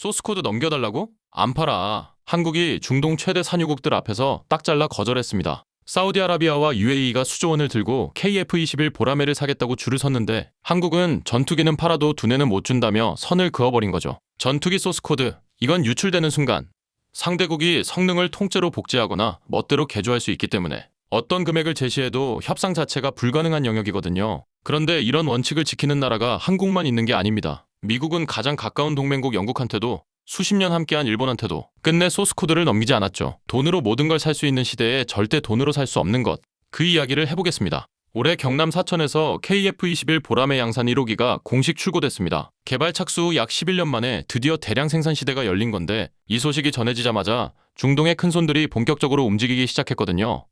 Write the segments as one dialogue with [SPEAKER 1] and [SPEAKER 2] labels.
[SPEAKER 1] 소스코드 넘겨달라고? 안 팔아. 한국이 중동 최대 산유국들 앞에서 딱 잘라 거절했습니다. 사우디아라비아와 UAE가 수조원을 들고 KF-21 보라매를 사겠다고 줄을 섰는데 한국은 전투기는 팔아도 두뇌는 못 준다며 선을 그어버린 거죠. 전투기 소스코드, 이건 유출되는 순간 상대국이 성능을 통째로 복제하거나 멋대로 개조할 수 있기 때문에 어떤 금액을 제시해도 협상 자체가 불가능한 영역이거든요. 그런데 이런 원칙을 지키는 나라가 한국만 있는 게 아닙니다. 미국은 가장 가까운 동맹국 영국한테도 수십 년 함께한 일본한테도 끝내 소스코드를 넘기지 않았죠. 돈으로 모든 걸 살 수 있는 시대에 절대 돈으로 살 수 없는 것. 그 이야기를 해보겠습니다. 올해 경남 사천에서 KF-21 보라매 양산 1호기가 공식 출고됐습니다. 개발 착수 후 약 11년 만에 드디어 대량 생산 시대가 열린 건데 이 소식이 전해지자마자 중동의 큰손들이 본격적으로 움직이기 시작했거든요.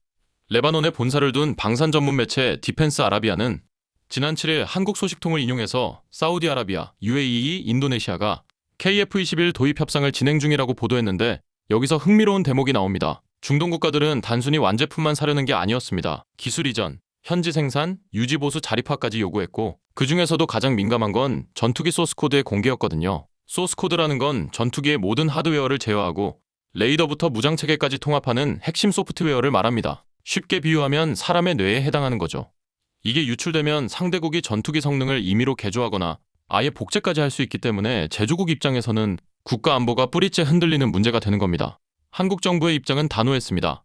[SPEAKER 1] 레바논에 본사를 둔 방산 전문 매체 디펜스 아라비아는 지난 7일 한국 소식통을 인용해서 사우디아라비아, UAE, 인도네시아가 KF-21 도입 협상을 진행 중이라고 보도했는데 여기서 흥미로운 대목이 나옵니다. 중동 국가들은 단순히 완제품만 사려는 게 아니었습니다. 기술 이전, 현지 생산, 유지 보수 자립화까지 요구했고 그 중에서도 가장 민감한 건 전투기 소스코드의 공개였거든요. 소스코드라는 건 전투기의 모든 하드웨어를 제어하고 레이더부터 무장체계까지 통합하는 핵심 소프트웨어를 말합니다. 쉽게 비유하면 사람의 뇌에 해당하는 거죠. 이게 유출되면 상대국이 전투기 성능을 임의로 개조하거나 아예 복제까지 할 수 있기 때문에 제조국 입장에서는 국가 안보가 뿌리째 흔들리는 문제가 되는 겁니다. 한국 정부의 입장은 단호했습니다.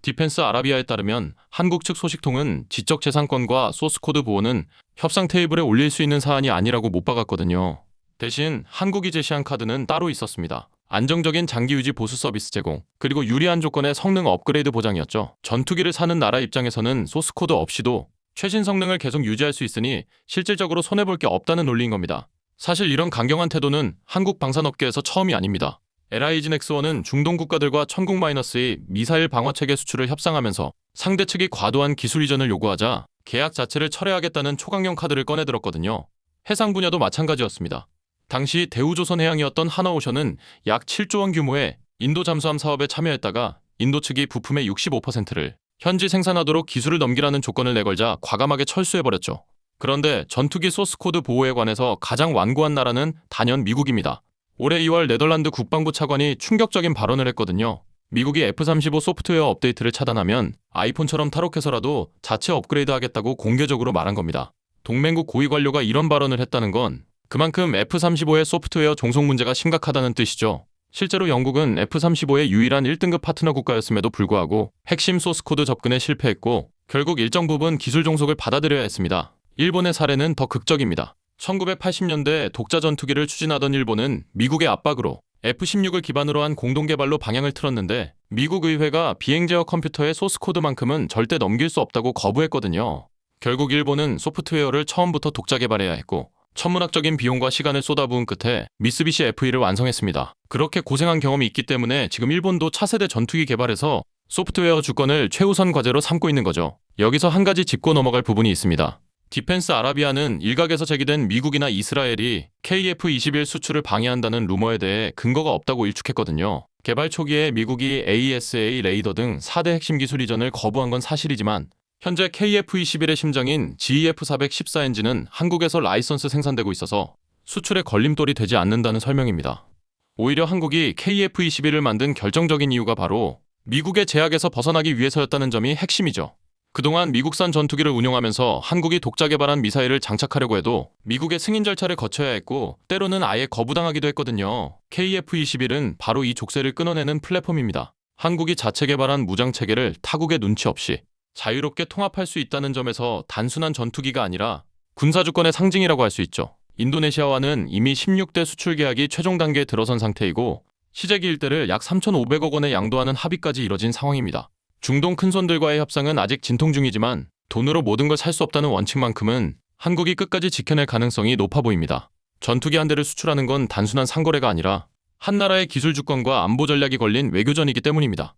[SPEAKER 1] 디펜스 아라비아에 따르면 한국 측 소식통은 지적재산권과 소스코드 보호는 협상 테이블에 올릴 수 있는 사안이 아니라고 못 박았거든요. 대신 한국이 제시한 카드는 따로 있었습니다. 안정적인 장기 유지 보수 서비스 제공, 그리고 유리한 조건의 성능 업그레이드 보장이었죠. 전투기를 사는 나라 입장에서는 소스코드 없이도 최신 성능을 계속 유지할 수 있으니 실질적으로 손해볼 게 없다는 논리인 겁니다. 사실 이런 강경한 태도는 한국 방산업계에서 처음이 아닙니다. LIG 넥스원은 중동 국가들과 천국-의 미사일 방어체계 수출을 협상하면서 상대 측이 과도한 기술 이전을 요구하자 계약 자체를 철회하겠다는 초강경 카드를 꺼내들었거든요. 해상 분야도 마찬가지였습니다. 당시 대우조선해양이었던 하나오션은 약 7조 원 규모의 인도 잠수함 사업에 참여했다가 인도 측이 부품의 65%를 현지 생산하도록 기술을 넘기라는 조건을 내걸자 과감하게 철수해버렸죠. 그런데 전투기 소스코드 보호에 관해서 가장 완고한 나라는 단연 미국입니다. 올해 2월 네덜란드 국방부 차관이 충격적인 발언을 했거든요. 미국이 F-35 소프트웨어 업데이트를 차단하면 아이폰처럼 탈옥해서라도 자체 업그레이드 하겠다고 공개적으로 말한 겁니다. 동맹국 고위 관료가 이런 발언을 했다는 건 그만큼 F-35의 소프트웨어 종속 문제가 심각하다는 뜻이죠. 실제로 영국은 F-35의 유일한 1등급 파트너 국가였음에도 불구하고 핵심 소스코드 접근에 실패했고 결국 일정 부분 기술 종속을 받아들여야 했습니다. 일본의 사례는 더 극적입니다. 1980년대 독자 전투기를 추진하던 일본은 미국의 압박으로 F-16을 기반으로 한 공동개발로 방향을 틀었는데 미국 의회가 비행제어 컴퓨터의 소스코드만큼은 절대 넘길 수 없다고 거부했거든요. 결국 일본은 소프트웨어를 처음부터 독자 개발해야 했고 천문학적인 비용과 시간을 쏟아부은 끝에 미쓰비시 F-1을 완성했습니다. 그렇게 고생한 경험이 있기 때문에 지금 일본도 차세대 전투기 개발에서 소프트웨어 주권을 최우선 과제로 삼고 있는 거죠. 여기서 한 가지 짚고 넘어갈 부분이 있습니다. 디펜스 아라비아는 일각에서 제기된 미국이나 이스라엘이 KF-21 수출을 방해한다는 루머에 대해 근거가 없다고 일축했거든요. 개발 초기에 미국이 AESA 레이더 등 4대 핵심 기술 이전을 거부한 건 사실이지만 현재 KF-21의 심장인 GEF-414 엔진은 한국에서 라이선스 생산되고 있어서 수출에 걸림돌이 되지 않는다는 설명입니다. 오히려 한국이 KF-21을 만든 결정적인 이유가 바로 미국의 제약에서 벗어나기 위해서였다는 점이 핵심이죠. 그동안 미국산 전투기를 운용하면서 한국이 독자 개발한 미사일을 장착하려고 해도 미국의 승인 절차를 거쳐야 했고 때로는 아예 거부당하기도 했거든요. KF-21은 바로 이 족쇄를 끊어내는 플랫폼입니다. 한국이 자체 개발한 무장체계를 타국의 눈치 없이 자유롭게 통합할 수 있다는 점에서 단순한 전투기가 아니라 군사주권의 상징이라고 할 수 있죠. 인도네시아와는 이미 16대 수출 계약이 최종 단계에 들어선 상태이고 시제기 일대를 약 3,500억 원에 양도하는 합의까지 이뤄진 상황입니다. 중동 큰손들과의 협상은 아직 진통 중이지만 돈으로 모든 걸 살 수 없다는 원칙만큼은 한국이 끝까지 지켜낼 가능성이 높아 보입니다. 전투기 한 대를 수출하는 건 단순한 상거래가 아니라 한 나라의 기술 주권과 안보 전략이 걸린 외교전이기 때문입니다.